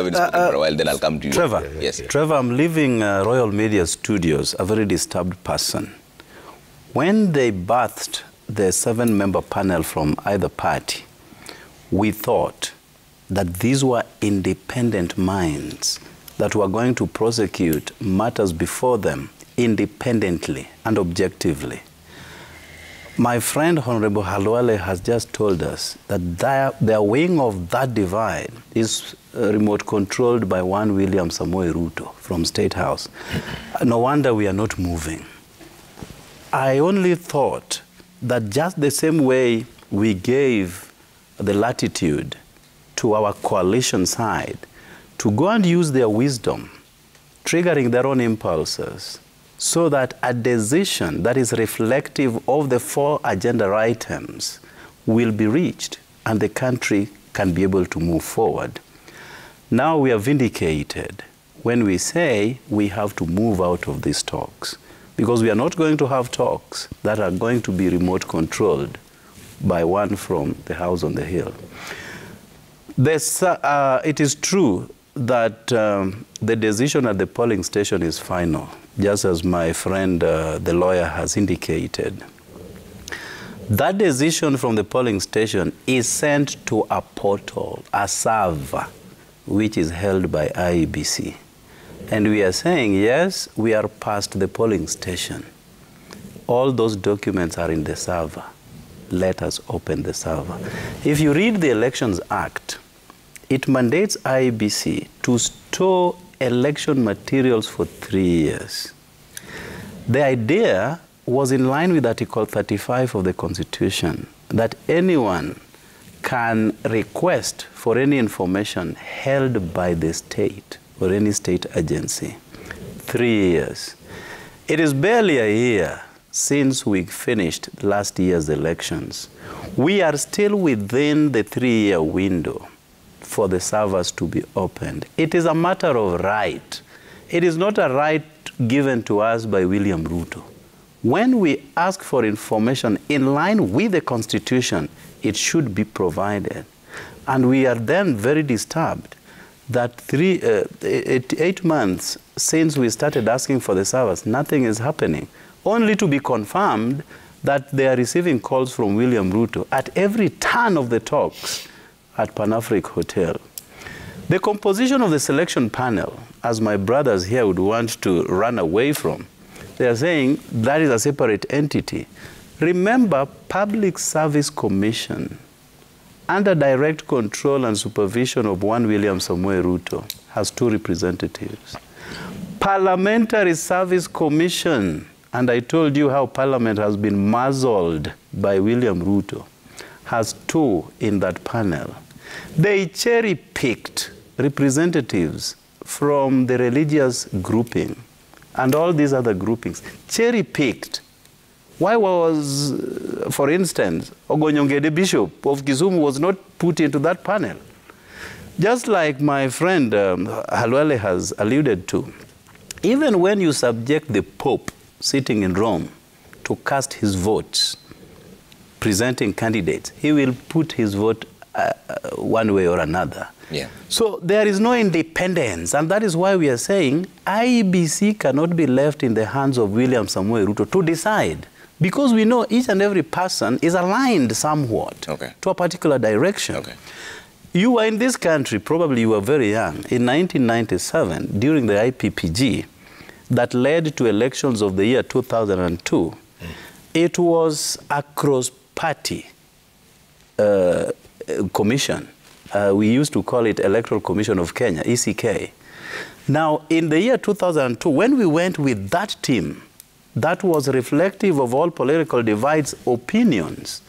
haven't spoken for a while, then I'll come to you. Trevor, yes. Trevor, I'm leaving Royal Media Studios, a very disturbed person. When they birthed the 7-member panel from either party, we thought that these were independent minds that were going to prosecute matters before them independently and objectively. My friend Honorable Halwale has just told us that their wing of that divide is remote controlled by one William Samoei Ruto from State House. No wonder we are not moving. I only thought that just the same way we gave the latitude to our coalition side to go and use their wisdom, triggering their own impulses, so that a decision that is reflective of the 4 agenda items will be reached and the country can be able to move forward. Now we are vindicated when we say we have to move out of these talks, because we are not going to have talks that are going to be remote controlled by one from the house on the hill. It is true that the decision at the polling station is final, just as my friend, the lawyer, has indicated. That decision from the polling station is sent to a portal, a server, which is held by IEBC. And we are saying, yes, we are past the polling station. All those documents are in the server. Let us open the server. If you read the Elections Act, it mandates IEBC to store election materials for 3 years. The idea was in line with Article 35 of the Constitution, that anyone can request for any information held by the state or any state agency. 3 years. It is barely a year since we finished last year's elections. We are still within the 3-year window for the servers to be opened. It is a matter of right. It is not a right given to us by William Ruto. When we ask for information in line with the Constitution, it should be provided. And we are then very disturbed that 8 months since we started asking for the servers, nothing is happening, only to be confirmed that they are receiving calls from William Ruto at every turn of the talks at Pan-African Hotel. The composition of the selection panel, as my brothers here would want to run away from, they are saying that is a separate entity. Remember, Public Service Commission, under direct control and supervision of one William Samoei Ruto, has 2 representatives. Parliamentary Service Commission, and I told you how Parliament has been muzzled by William Ruto, has 2 in that panel. They cherry-picked representatives from the religious grouping and all these other groupings. Cherry-picked. Why was, for instance, Ogonyonge, the Bishop of Kisumu, was not put into that panel? Just like my friend Halwale has alluded to, even when you subject the Pope sitting in Rome to cast his votes, presenting candidates, he will put his vote one way or another. Yeah. So there is no independence, and that is why we are saying IEBC cannot be left in the hands of William Samoei Ruto to decide, because we know each and every person is aligned somewhat to a particular direction. You were in this country, probably you were very young, in 1997, during the IPPG, that led to elections of the year 2002. It was a cross-party commission. We used to call it Electoral Commission of Kenya, ECK. Now, in the year 2002, when we went with that team, that was reflective of all political divides, opinions.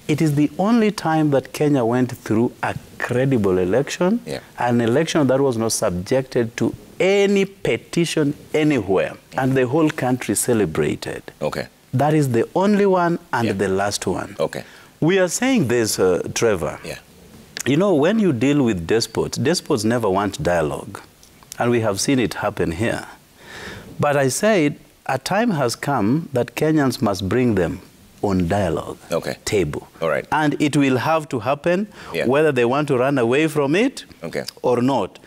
It is the only time that Kenya went through a credible election, an election that was not subjected to any petition anywhere, and the whole country celebrated. That is the only one and the last one. We are saying this, Trevor. You know, when you deal with despots, despots never want dialogue. And we have seen it happen here. But I said, a time has come that Kenyans must bring them on dialogue table. And it will have to happen whether they want to run away from it or not.